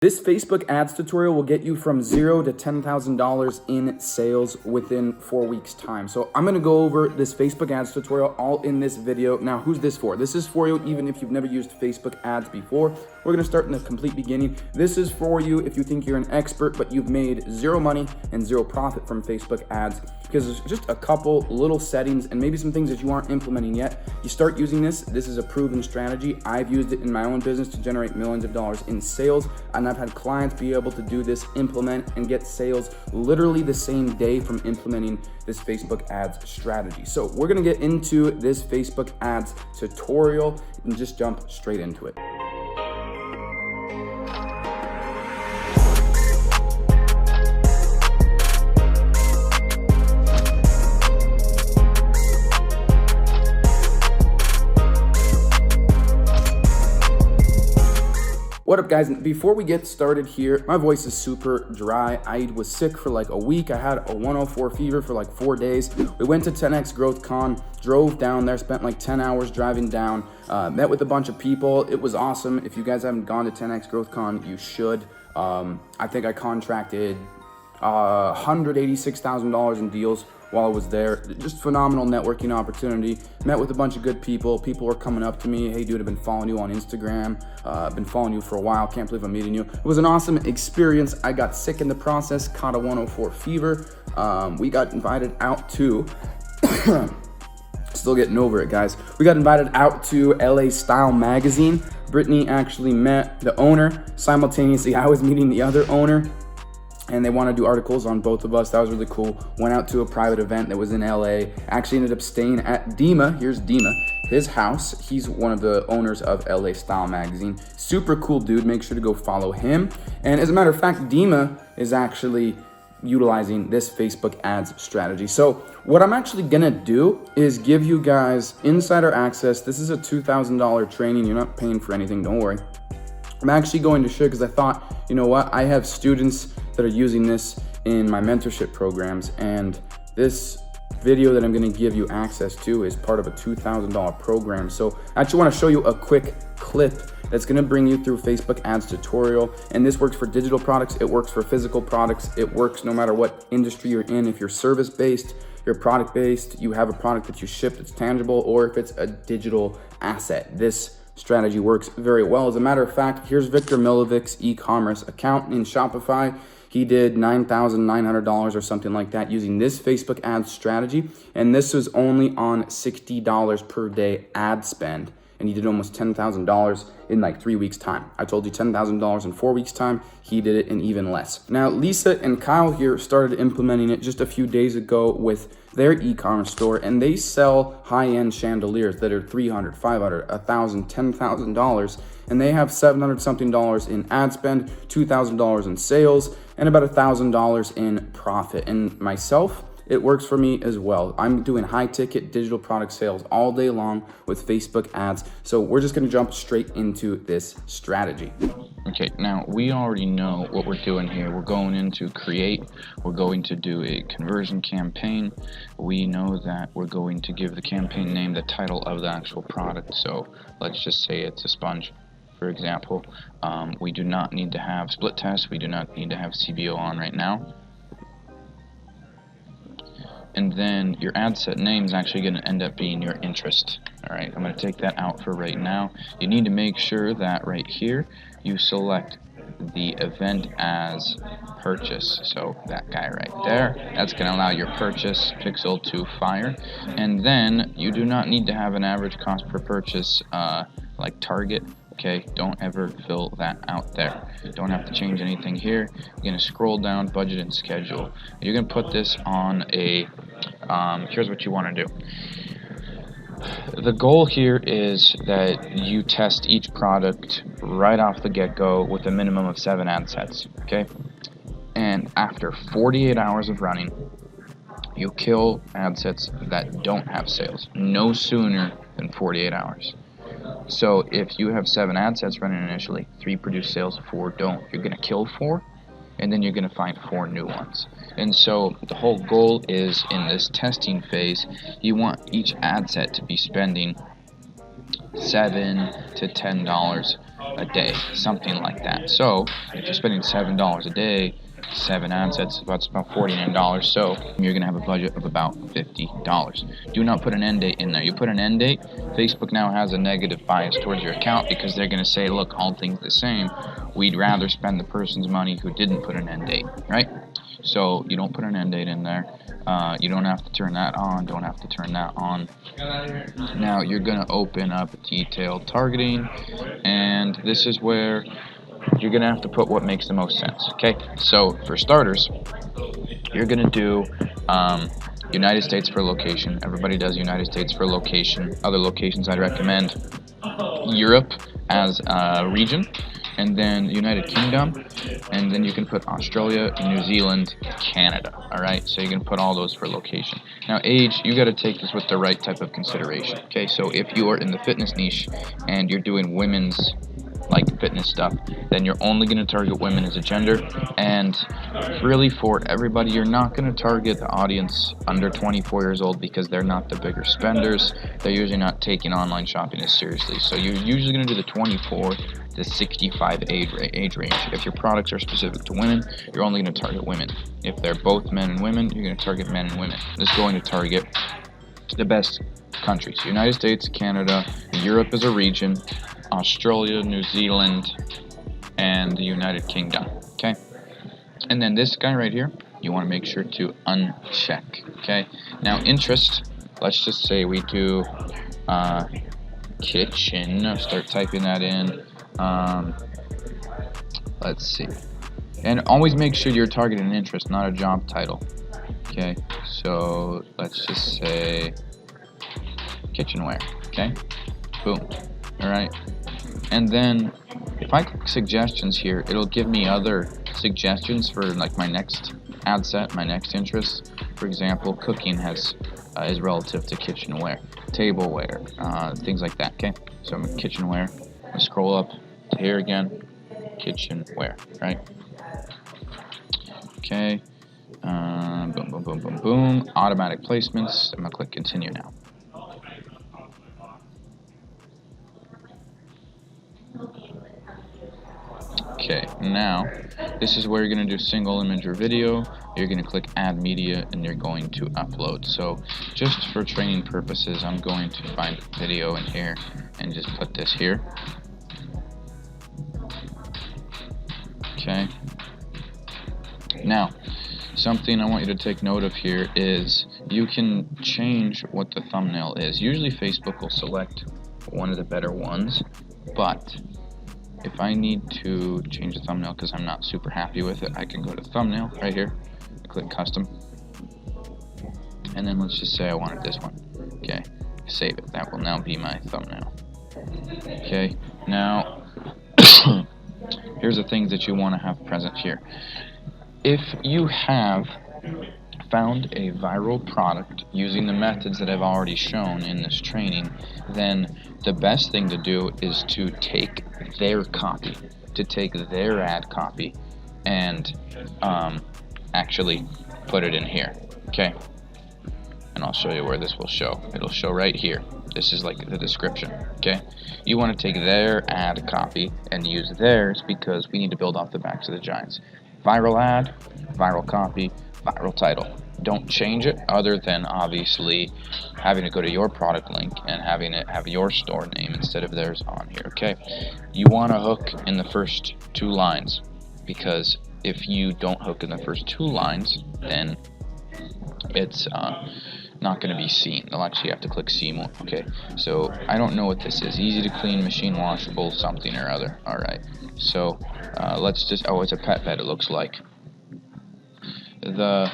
This Facebook ads tutorial will get you from $0 to $10,000 in sales within 4 weeks time. So I'm gonna go over this Facebook ads tutorial all in this video. Now, who's this for? This is for you even if you've never used Facebook ads before. We're gonna start in the complete beginning. This is for you if you think you're an expert, but you've made zero money and zero profit from Facebook ads, because there's just a couple little settings and maybe some things that you aren't implementing yet. You start using this. This is a proven strategy. I've used it in my own business to generate millions of dollars in sales, and I've had clients be able to do this, implement, and get sales literally the same day from implementing this Facebook ads strategy. So we're gonna get into this Facebook ads tutorial and just jump straight into it. What up, guys? Before we get started here, my voice is super dry. I was sick for like a week. I had a 104 fever for like 4 days. We went to 10X Growth Con, drove down there, spent like 10 hours driving down, met with a bunch of people. It was awesome. If you guys haven't gone to 10X Growth Con, you should. I think I contracted $186,000 in deals while I was there. Just phenomenal networking opportunity. Met with a bunch of good people. People were coming up to me, hey dude, I've been following you on Instagram. I've been following you for a while. Can't believe I'm meeting you. It was an awesome experience. I got sick in the process, caught a 104 fever. We got invited out to, still getting over it, guys. We got invited out to LA Style magazine. Brittany actually met the owner. Simultaneously, I was meeting the other owner, and they want to do articles on both of us. That was really cool. Went out to a private event that was in LA. Actually ended up staying at Dima. Here's Dima, his house. He's one of the owners of LA Style magazine. Super cool dude. Make sure to go follow him. And as a matter of fact, Dima is actually utilizing this Facebook ads strategy. So what I'm actually gonna do is give you guys insider access. This is a $2,000 training. You're not paying for anything, don't worry. I'm actually going to share because I thought, you know what, I have students that are using this in my mentorship programs, and this video that I'm going to give you access to is part of a $2,000 program. So I actually want to show you a quick clip that's going to bring you through Facebook ads tutorial. And this works for digital products, it works for physical products, it works no matter what industry you're in. If you're service based, you're product based, you have a product that you ship that's tangible, or if it's a digital asset, this strategy works very well. As a matter of fact, here's Victor Milovic's e-commerce account in Shopify. He did $9,900 or something like that using this Facebook ads strategy. And this was only on $60 per day ad spend. And he did almost $10,000 in like 3 weeks time. I told you $10,000 in 4 weeks time. He did it in even less. Now, Lisa and Kyle here started implementing it just a few days ago with their e-commerce store, and they sell high-end chandeliers that are $300, $500, $1,000, $10,000, and they have $700 something in ad spend, $2,000 in sales, and about $1,000 in profit. And myself, it works for me as well. I'm doing high ticket digital product sales all day long with Facebook ads. So we're just gonna jump straight into this strategy. Okay, now we already know what we're doing here. We're going into create, we're going to do a conversion campaign. We know that we're going to give the campaign name the title of the actual product. So let's just say it's a sponge, for example. We do not need to have split test. We do not need to have CBO on right now. And then your ad set name is actually going to end up being your interest. All right, I'm going to take that out for right now. You need to make sure that right here you select the event as purchase. So that guy right there, that's going to allow your purchase pixel to fire. And then you do not need to have an average cost per purchase like target. Okay, don't ever fill that out there. You don't have to change anything here. You're going to scroll down, budget and schedule. You're going to put this on a, here's what you want to do. The goal here is that you test each product right off the get-go with a minimum of 7 ad sets, okay? And after 48 hours of running, you kill ad sets that don't have sales, no sooner than 48 hours. So if you have 7 ad sets running initially, 3 produce sales, 4 don't, you're going to kill 4, and then you're going to find 4 new ones. And so the whole goal is, in this testing phase, you want each ad set to be spending $7 to $10 a day, something like that. So if you're spending $7 a day, 7 ad sets, that's about $49. So you're going to have a budget of about $50. Do not put an end date in there. You put an end date, Facebook now has a negative bias towards your account because they're going to say, look, all things the same, we'd rather spend the person's money who didn't put an end date, right? So you don't put an end date in there. You don't have to turn that on, don't have to turn that on. Now you're going to open up detailed targeting, and this is where you're going to have to put what makes the most sense. Okay, so for starters, you're going to do United States for location. Everybody does United States for location. Other locations I'd recommend Europe as a region, and then United Kingdom, and then you can put Australia, New Zealand, Canada. Alright, so you can put all those for location. Now age, you got to take this with the right type of consideration. Okay, so if you are in the fitness niche and you're doing women's like fitness stuff, then you're only going to target women as a gender, and really for everybody, you're not going to target the audience under 24 years old because they're not the bigger spenders. They're usually not taking online shopping as seriously. So you're usually going to do the 24 to 65 age range. If your products are specific to women, you're only going to target women. If they're both men and women, you're going to target men and women. It's going to target the best countries: United States, Canada, Europe as a region, Australia, New Zealand, and the United Kingdom. Okay, and then this guy right here, you want to make sure to uncheck. Okay, now interest, let's just say we do kitchen. Start typing that in. Let's see, and always make sure you're targeting interest, not a job title. Okay, so let's just say kitchenware. Okay, boom. Alright, and then if I click suggestions here, it'll give me other suggestions for like my next ad set, my next interest. For example, cooking is relative to kitchenware, tableware, things like that. Okay, so I'm in kitchenware. I scroll up to here again, kitchenware, right? Okay, boom, boom, boom, boom, boom. Automatic placements. I'm gonna click continue now. Okay, now this is where you're going to do single image or video. You're going to click add media and you're going to upload. So just for training purposes, I'm going to find video in here and just put this here. Okay, now something I want you to take note of here is you can change what the thumbnail is. Usually Facebook will select one of the better ones, but if I need to change the thumbnail because I'm not super happy with it, I can go to thumbnail right here, click custom, and then let's just say I wanted this one. Okay, save it. That will now be my thumbnail. Okay, now here's the things that you want to have present here. If you have found a viral product using the methods that I've already shown in this training, then the best thing to do is to take their copy, to take their ad copy and actually put it in here. Okay, and I'll show you where this will show. It'll show right here. This is like the description. Okay, you want to take their ad copy and use theirs because we need to build off the backs of the giants. Viral ad, viral copy, viral title. Don't change it other than obviously having to go to your product link and having it have your store name instead of theirs on here. Okay, you want to hook in the first 2 lines, because if you don't hook in the first 2 lines, then it's not going to be seen. They'll actually have to click see more. Okay, so I don't know what this is. Easy to clean, machine washable, something or other. Alright, so let's just, oh, it's a pet bed, it looks like. The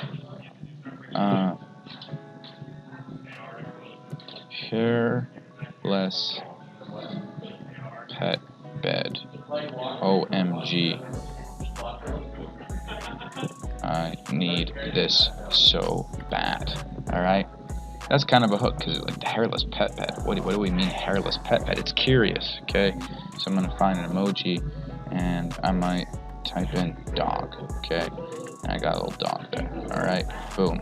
hairless pet bed. OMG. I need this so bad. Alright? That's kind of a hook, because like the hairless pet bed. What do we mean hairless pet bed? It's curious, okay? So I'm going to find an emoji, and I might type in dog, okay? And I got a little dog there. Alright, boom.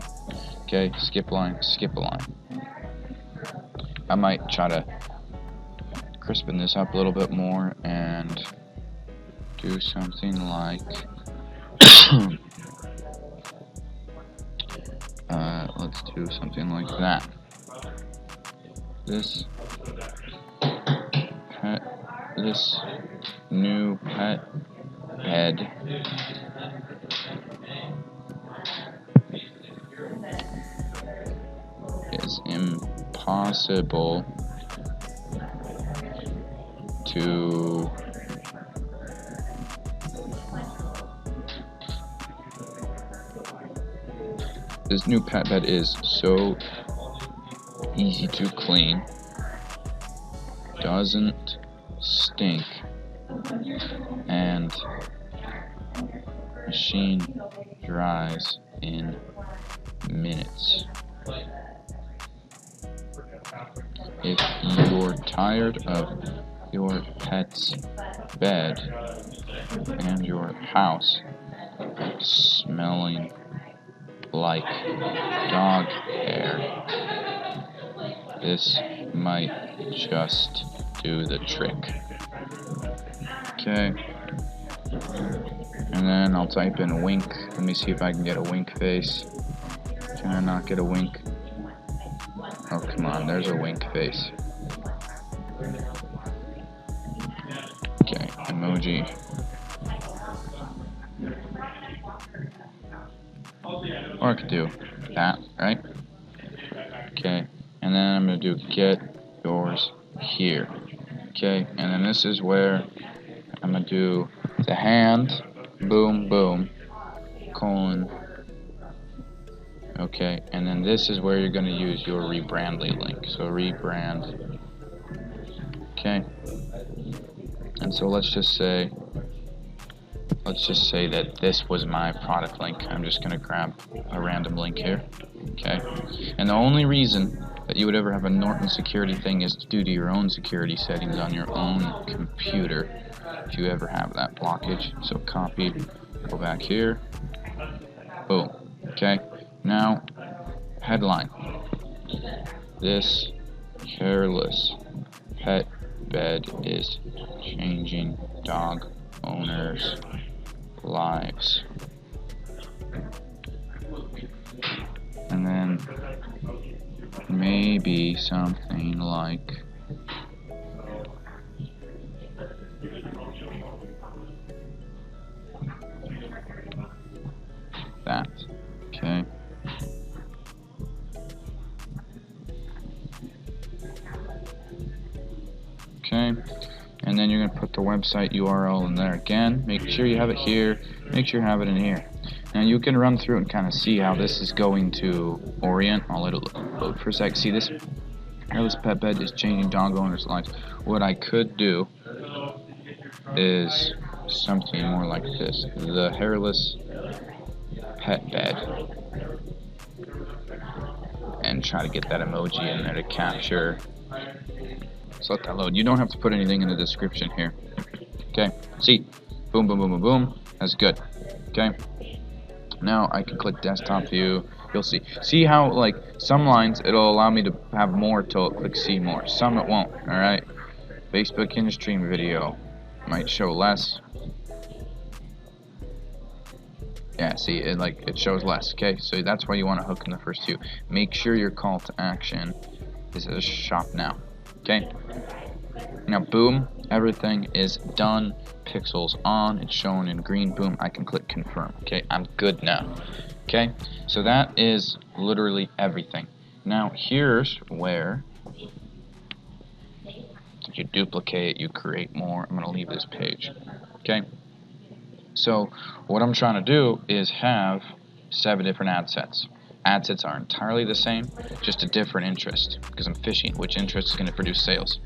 Okay, skip line, skip a line. I might try to crispen this up a little bit more and do something like let's do something like that. This new pet bed is impossible to this new pet bed is so easy to clean, doesn't stink, and machine dries in minutes. If you're tired of your pet's bed and your house smelling like dog hair, this might just do the trick. Okay. And then I'll type in wink. Let me see if I can get a wink face. Can I not get a wink? Oh, come on, there's a wink face. Okay, emoji. Or I could do that, right? Okay, and then I'm gonna do get yours here. Okay, and then this is where I'm gonna do the hand, boom, boom, colon. Okay, and then this is where you're gonna use your rebrandly link. So rebrand. Okay, and so let's just say that this was my product link. I'm just gonna grab a random link here. Okay, and the only reason that you would ever have a Norton security thing is due to your own security settings on your own computer, if you ever have that blockage. So copy, go back here, boom. Okay, now headline: this hairless pet bed is changing dog owners' lives. And then maybe something like that. Okay. Okay. And then you're going to put the website URL in there again. Make sure you have it here. Make sure you have it in here. Now you can run through and kind of see how this is going to orient. I'll let it load for a sec. See, this hairless pet bed is changing dog owners' lives. What I could do is something more like this: the hairless pet bed, and try to get that emoji in there to capture. So let that load. You don't have to put anything in the description here. Okay. See, boom, boom, boom, boom, boom. That's good. Okay. Now I can click desktop view. You'll see. See how, like, some lines it'll allow me to have more till it click see more. Some it won't. All right. Facebook in stream video might show less. Yeah. See, it shows less. Okay. So that's why you want to hook in the first two. Make sure your call to action is a shop now. Okay. Now, boom. Everything is done. Pixels on. It's shown in green. Boom. I can click confirm. Okay. I'm good now. Okay. So that is literally everything. Now, here's where you duplicate. You create more. I'm going to leave this page. Okay. So what I'm trying to do is have 7 different ad sets. Ad sets are entirely the same, just a different interest, because I'm fishing which interest is going to produce sales.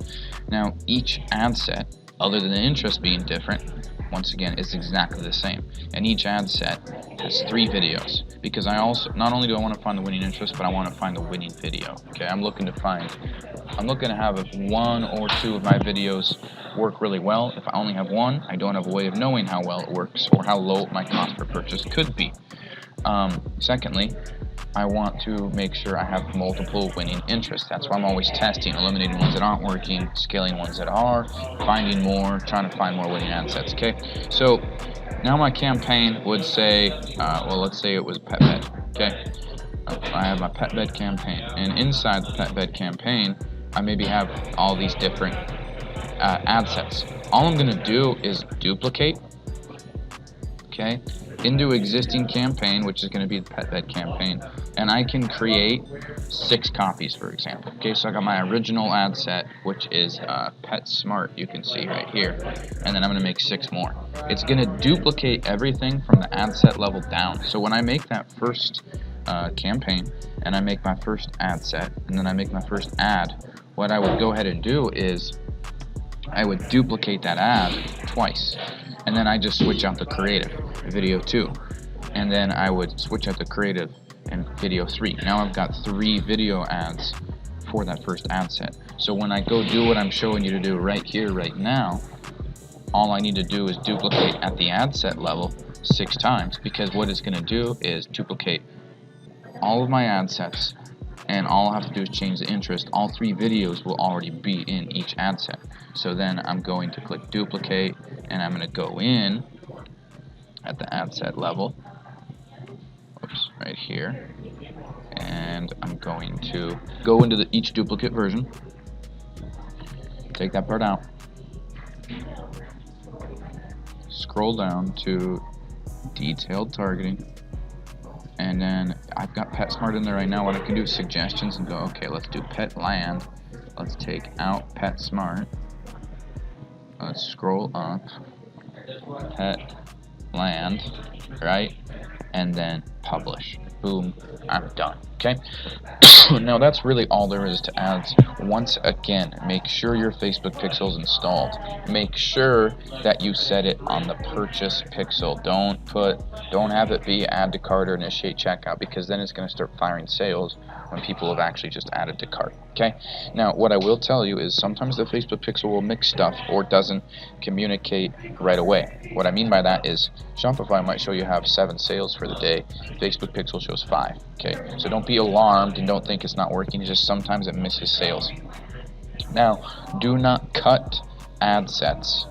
Now, each ad set, other than the interest being different, once again, is exactly the same. And each ad set has 3 videos, because I also, not only do I want to find the winning interest, but I want to find the winning video. Okay, I'm looking to have 1 or 2 of my videos work really well. If I only have 1, I don't have a way of knowing how well it works or how low my cost per purchase could be. Secondly, I want to make sure I have multiple winning interests. That's why I'm always testing, eliminating ones that aren't working, scaling ones that are, finding more, trying to find more winning ad sets. Okay, so now my campaign would say, well, let's say it was pet bed. Okay, I have my pet bed campaign, and inside the pet bed campaign, I maybe have all these different ad sets. All I'm going to do is duplicate, okay, into existing campaign, which is going to be the pet bed campaign, and I can create 6 copies, for example. Okay, so I got my original ad set, which is Pet Smart, you can see right here, and then I'm going to make 6 more. It's going to duplicate everything from the ad set level down. So when I make that first campaign, and I make my first ad set, and then I make my first ad, what I would go ahead and do is I would duplicate that ad twice, and then I just switch out the creative, video 2, and then I would switch out the creative and video 3. Now I've got 3 video ads for that first ad set. So when I go do what I'm showing you to do right here, right now, all I need to do is duplicate at the ad set level 6 times, because what it's going to do is duplicate all of my ad sets, and all I have to do is change the interest. All 3 videos will already be in each ad set. So then I'm going to click duplicate, and I'm going to go in at the ad set level, oops, right here, and I'm going to go into each duplicate version, take that part out, scroll down to detailed targeting, and then I've got Pet Smart in there right now. What I can do is suggestions and go, okay, let's do Pet Land. Let's take out Pet Smart. Let's scroll up. Pet Land, right? And then publish. Boom, I'm done. Okay? Now that's really all there is to ads. Once again, make sure your Facebook pixel is installed. Make sure that you set it on the purchase pixel. Don't have it be add to cart or initiate checkout, because then it's going to start firing sales when people have actually just added to cart. Okay? Now what I will tell you is sometimes the Facebook pixel will mix stuff or doesn't communicate right away. What I mean by that is Shopify might show you have 7 sales for the day. Facebook pixel shows 5. Okay, so don't be alarmed and don't think it's not working. It's just sometimes it misses sales. Now, do not cut ad sets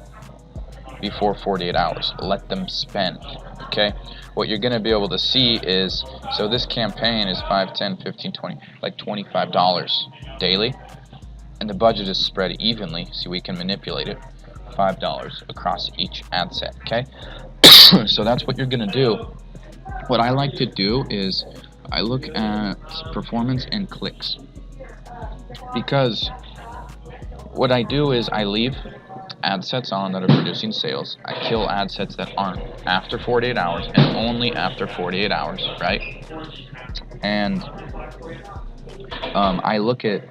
before 48 hours. Let them spend. Okay, what you're going to be able to see is, so this campaign is 5, 10, 15, 20, like $25 daily, and the budget is spread evenly, so we can manipulate it. $5 across each ad set. Okay, so that's what you're going to do. What I like to do is I look at performance and clicks, because what I do is I leave ad sets on that are producing sales. I kill ad sets that aren't after 48 hours and only after 48 hours, right? And I look at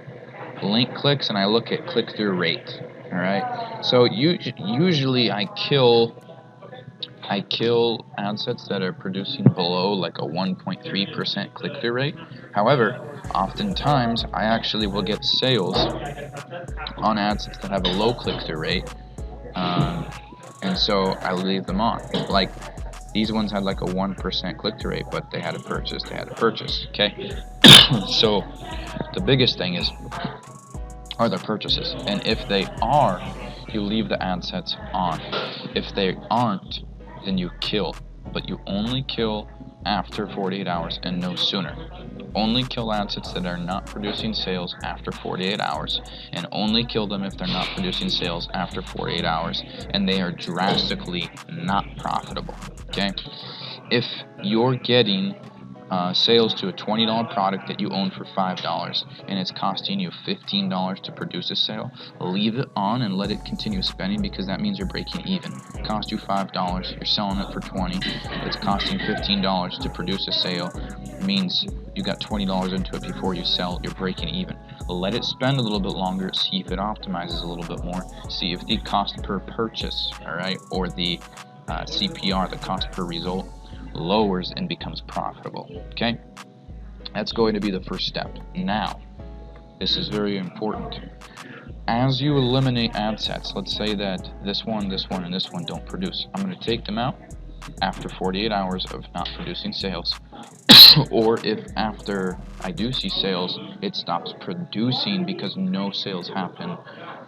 link clicks and I look at click-through rate. All right. So usually I kill ad sets that are producing below like a 1.3% click-through rate. However, oftentimes I actually will get sales on ad sets that have a low click-through rate, and so I leave them on. Like these ones had like a 1% click-through rate, but they had a purchase. Okay. So the biggest thing are the purchases, and if they are, you leave the ad sets on. If they aren't, then you kill, but you only kill after 48 hours and no sooner. Only kill ad sets that are not producing sales after 48 hours, and only kill them if they're not producing sales after 48 hours and they are drastically not profitable. Okay, if you're getting sales to a $20 product that you own for $5 and it's costing you $15 to produce a sale, leave it on and let it continue spending, because that means you're breaking even. It cost you $5, you're selling it for $20, it's costing $15 to produce a sale, means you got $20 into it before you sell, you're breaking even. Let it spend a little bit longer, see if it optimizes a little bit more, see if the cost per purchase, all right, or the CPR, the cost per result, lowers and becomes profitable. Okay, that's going to be the first step. Now, this is very important. As you eliminate ad sets, let's say that this one, and this one don't produce. I'm going to take them out after 48 hours of not producing sales. or if after I do see sales, it stops producing because no sales happen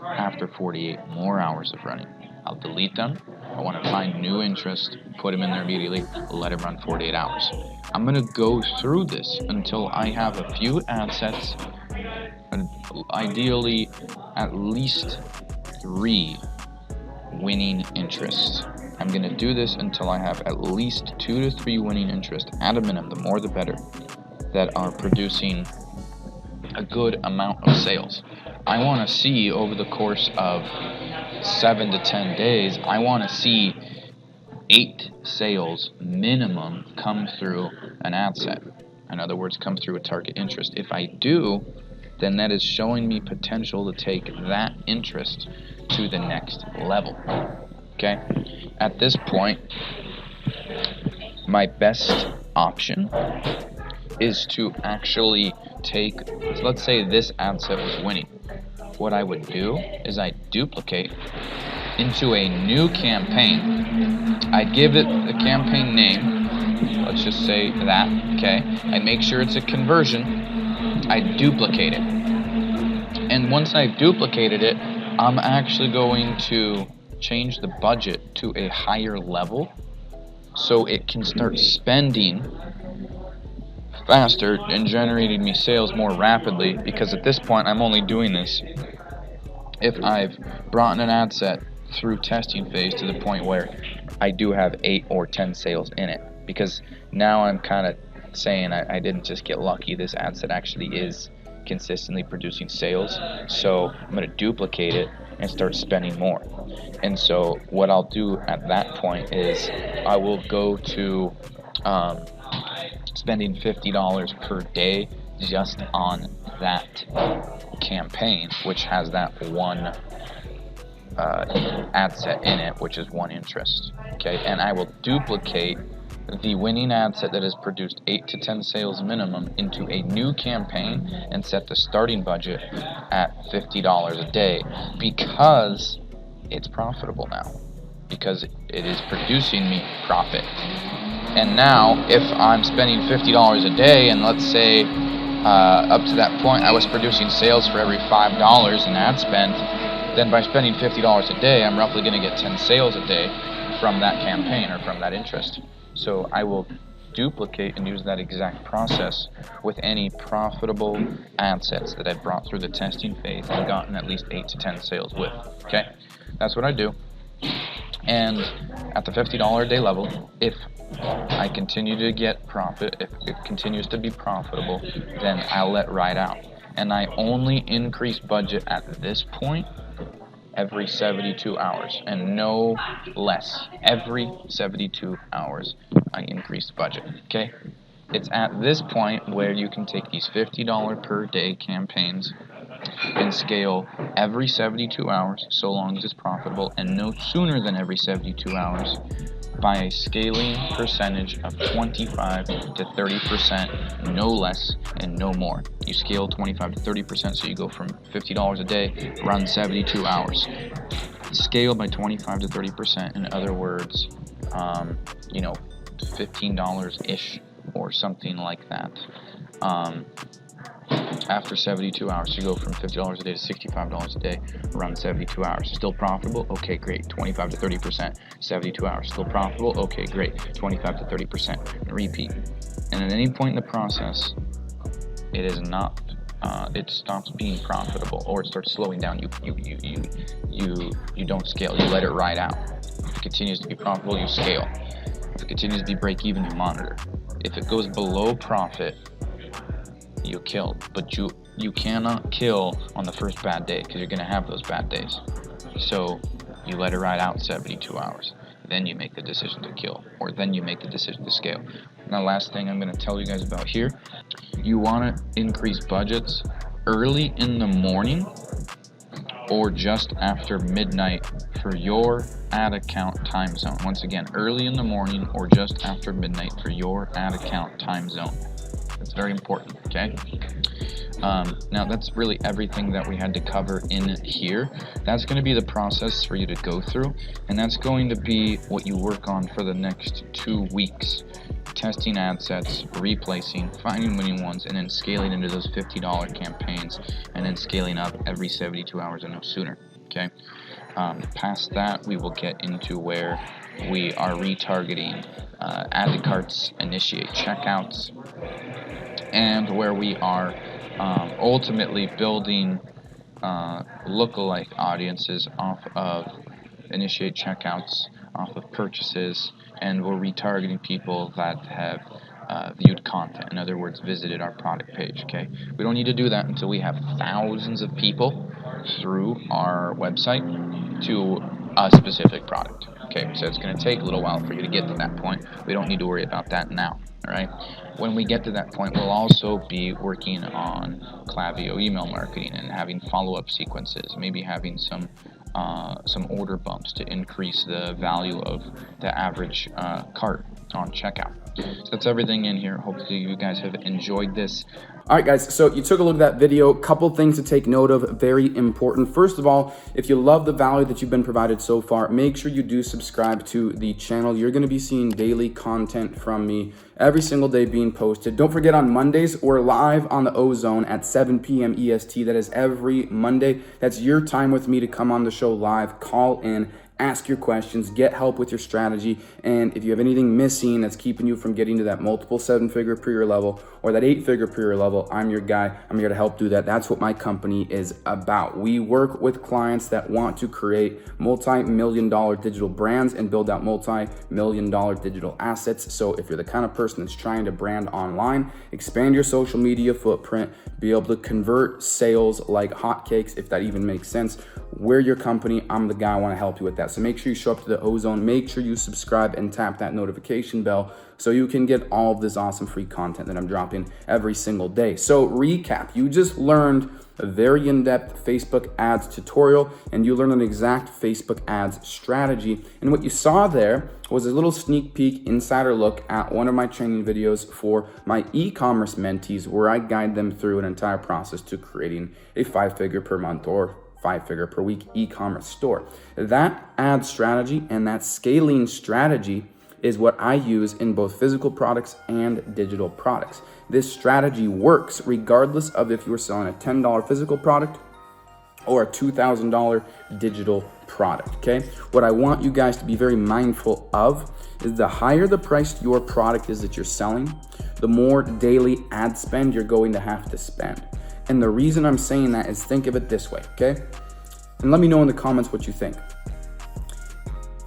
after 48 more hours of running. I'll delete them. I want to find new interest, put them in there immediately, let it run 48 hours. I'm going to go through this until I have a few ad sets, ideally at least 3 winning interests. I'm going to do this until I have at least 2 to 3 winning interests, at a minimum, the more the better, that are producing a good amount of sales. I want to see over the course of 7 to 10 days, I want to see 8 sales minimum come through an ad set. In other words, come through a target interest. If I do, then that is showing me potential to take that interest to the next level. Okay? At this point, my best option is to actually take, let's say this ad set was winning. What I would do is I duplicate into a new campaign. I give it a campaign name. Let's just say that, okay? I make sure it's a conversion. I duplicate it. And once I've duplicated it, I'm actually going to change the budget to a higher level so it can start spending faster and generating me sales more rapidly, because at this point I'm only doing this if I've brought in an ad set through testing phase to the point where I do have 8 or 10 sales in it, because now I'm kind of saying I didn't just get lucky, this ad set actually is consistently producing sales, so I'm going to duplicate it and start spending more. And so what I'll do at that point is I will go to spending $50 per day just on that campaign, which has that one ad set in it, which is one interest. Okay, and I will duplicate the winning ad set that has produced 8 to 10 sales minimum into a new campaign and set the starting budget at $50 a day, because it's profitable now, because it is producing me profit. And now if I'm spending $50 a day, and let's say up to that point I was producing sales for every $5 in ad spend, then by spending $50 a day, I'm roughly going to get 10 sales a day from that campaign or from that interest. So I will duplicate and use that exact process with any profitable ad sets that I've brought through the testing phase and gotten at least 8 to 10 sales with. Okay, that's what I do. And at the $50 a day level, if I continue to get profit, if it continues to be profitable, then I'll let ride out. And I only increase budget at this point every 72 hours, and no less. Every 72 hours I increase budget. Okay, it's at this point where you can take these $50 per day campaigns and scale every 72 hours, so long as it's profitable, and no sooner than every 72 hours, by a scaling percentage of 25 to 30%, no less and no more. You scale 25 to 30%, so you go from $50 a day, run 72 hours. Scale by 25 to 30%, in other words, $15-ish or something like that. After 72 hours, you go from $50 a day to $65 a day, around 72 hours. Still profitable? Okay, great. 25 to 30%. 72 hours. Still profitable? Okay, great. 25 to 30%. Repeat. And at any point in the process, it is not. It stops being profitable, or it starts slowing down. You don't scale. You let it ride out. If it continues to be profitable, you scale. If it continues to be break even, you monitor. If it goes below profit, you kill. But you cannot kill on the first bad day, because you're going to have those bad days. So you let it ride out 72 hours. Then you make the decision to kill, or then you make the decision to scale. Now, last thing I'm going to tell you guys about here, you want to increase budgets early in the morning or just after midnight for your ad account time zone. Once again, early in the morning or just after midnight for your ad account time zone. That's very important, okay? Now, that's really everything that we had to cover in here. That's going to be the process for you to go through, and that's going to be what you work on for the next 2 weeks testing ad sets, replacing, finding winning ones, and then scaling into those $50 campaigns, and then scaling up every 72 hours and no sooner. Okay. Past that, we will get into where we are retargeting, add to carts, initiate checkouts, and where we are ultimately building lookalike audiences off of initiate checkouts, off of purchases, and we're retargeting people that have viewed content. In other words, visited our product page. Okay, we don't need to do that until we have thousands of people through our website to a specific product. Okay, so it's going to take a little while for you to get to that point. We don't need to worry about that now. All right. When we get to that point, we'll also be working on Klaviyo email marketing and having follow-up sequences, maybe having some order bumps to increase the value of the average cart on checkout. So that's everything in here. Hopefully you guys have enjoyed this. All right, guys, so you took a look at that video. Couple things to take note of, very important. First of all, if you love the value that you've been provided so far, make sure you do subscribe to the channel. You're going to be seeing daily content from me every single day being posted. Don't forget, on Mondays, we're live on the Ozone at 7 p.m. EST. That is every Monday. That's your time with me to come on the show live, call in, ask your questions, get help with your strategy, and if you have anything missing that's keeping you from getting to that multiple 7-figure per year level or that 8-figure per year level, I'm your guy. I'm here to help do that. That's what my company is about. We work with clients that want to create multi-million-dollar digital brands and build out multi-million-dollar digital assets. So if you're the kind of person that's trying to brand online, expand your social media footprint, be able to convert sales like hotcakes, if that even makes sense, we're your company. I'm the guy. I want to help you with that. So make sure you show up to the Ozone. Make sure you subscribe and tap that notification bell so you can get all of this awesome free content that I'm dropping every single day. So recap, you just learned a very in-depth Facebook ads tutorial, and you learned an exact Facebook ads strategy. And what you saw there was a little sneak peek, insider look at one of my training videos for my e-commerce mentees, where I guide them through an entire process to creating a 5-figure per month or 5-figure per week e-commerce store. That ad strategy and that scaling strategy is what I use in both physical products and digital products. This strategy works regardless of if you're selling a $10 physical product or a $2,000 digital product, okay? What I want you guys to be very mindful of is the higher the price your product is that you're selling, the more daily ad spend you're going to have to spend. And the reason I'm saying that is, think of it this way, okay? And let me know in the comments what you think.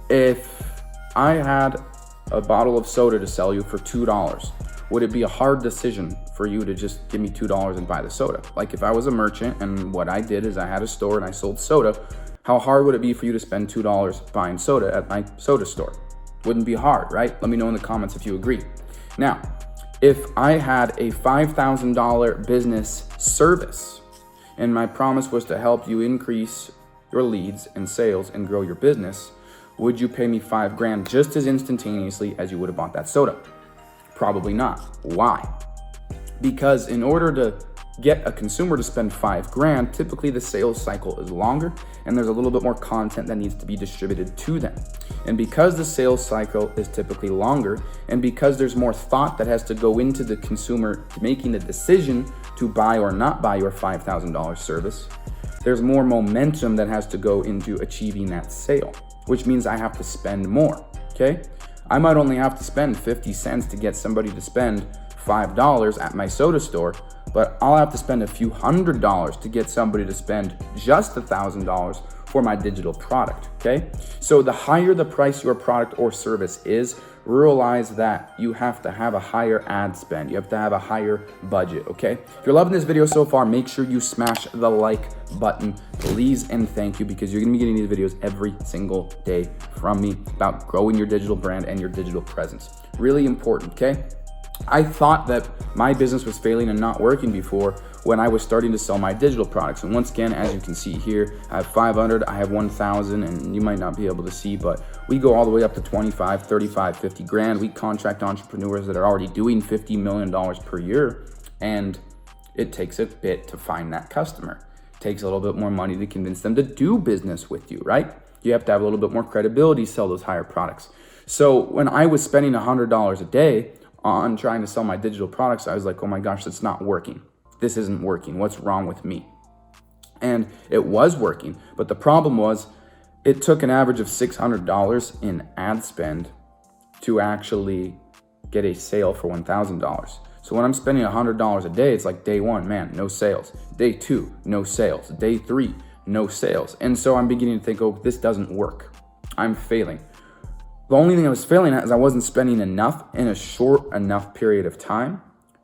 If I had a bottle of soda to sell you for $2, would it be a hard decision for you to just give me $2 and buy the soda? Like, if I was a merchant and what I did is I had a store and I sold soda, how hard would it be for you to spend $2 buying soda at my soda store? Wouldn't be hard, right? Let me know in the comments if you agree. Now, if I had a $5,000 business service and my promise was to help you increase your leads and sales and grow your business, would you pay me $5,000 just as instantaneously as you would have bought that soda? Probably not. Why? Because in order to get a consumer to spend $5,000, typically the sales cycle is longer and there's a little bit more content that needs to be distributed to them. And because the sales cycle is typically longer, and because there's more thought that has to go into the consumer making the decision to buy or not buy your $5,000 service, there's more momentum that has to go into achieving that sale, which means I have to spend more, okay? I might only have to spend 50 cents to get somebody to spend $5 at my soda store, but I'll have to spend a few $100s to get somebody to spend just $1,000 for my digital product, okay? So the higher the price your product or service is, realize that you have to have a higher ad spend. You have to have a higher budget, okay? If you're loving this video so far, make sure you smash the like button, please and thank you, because you're gonna be getting these videos every single day from me about growing your digital brand and your digital presence. Really important, okay? I thought that my business was failing and not working before when I was starting to sell my digital products. And once again, as you can see here, I have 500, I have 1,000, and you might not be able to see, but we go all the way up to 25, 35, 50 grand. We contract entrepreneurs that are already doing $50 million per year, and it takes a bit to find that customer. It takes a little bit more money to convince them to do business with you, right? You have to have a little bit more credibility to sell those higher products. So when I was spending $100 a day on trying to sell my digital products, I was like, oh my gosh, it's not working. This isn't working. What's wrong with me? And it was working, but the problem was it took an average of $600 in ad spend to actually get a sale for $1,000. So when I'm spending $100 a day, it's like day one, man, no sales. Day two, no sales. Day three, no sales. And so I'm beginning to think, oh, this doesn't work. I'm failing. The only thing I was failing at is I wasn't spending enough in a short enough period of time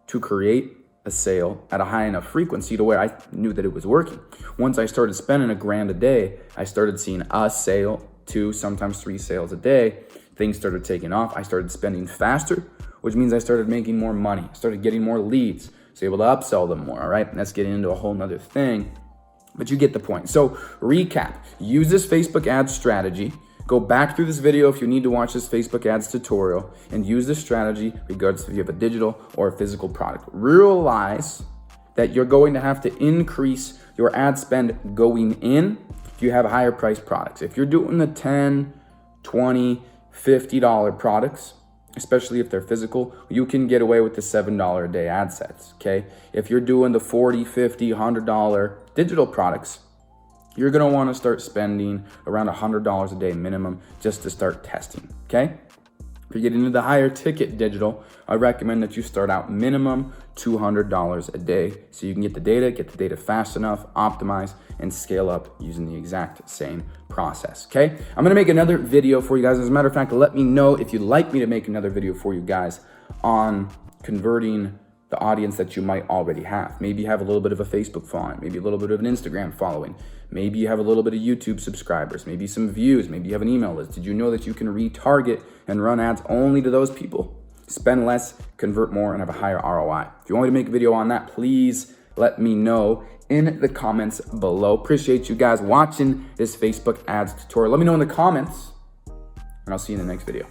to create a sale at a high enough frequency to where I knew that it was working. Once I started spending $1,000 a day, I started seeing a sale, 2, sometimes 3 sales a day. Things started taking off. I started spending faster, which means I started making more money. I started getting more leads, so able to upsell them more, all right? And that's getting into a whole nother thing, but you get the point. So recap, use this Facebook ads strategy. Go back through this video if you need to watch this Facebook ads tutorial and use this strategy regardless if you have a digital or a physical product. Realize that you're going to have to increase your ad spend going in if you have higher priced products. If you're doing the $10, $20, $50 products, especially if they're physical, you can get away with the $7 a day ad sets, okay? If you're doing the $40, $50, $100 digital products, you're gonna wanna start spending around $100 a day minimum just to start testing, okay? If you're getting into the higher ticket digital, I recommend that you start out minimum $200 a day so you can get the data fast enough, optimize, and scale up using the exact same process, okay? I'm gonna make another video for you guys. As a matter of fact, let me know if you'd like me to make another video for you guys on converting the audience that you might already have. Maybe you have a little bit of a Facebook following, maybe a little bit of an Instagram following, maybe you have a little bit of YouTube subscribers, maybe some views, maybe you have an email list. Did you know that you can retarget and run ads only to those people? Spend less, convert more, and have a higher ROI. If you want me to make a video on that, please let me know in the comments below. Appreciate you guys watching this Facebook ads tutorial. Let me know in the comments, and I'll see you in the next video.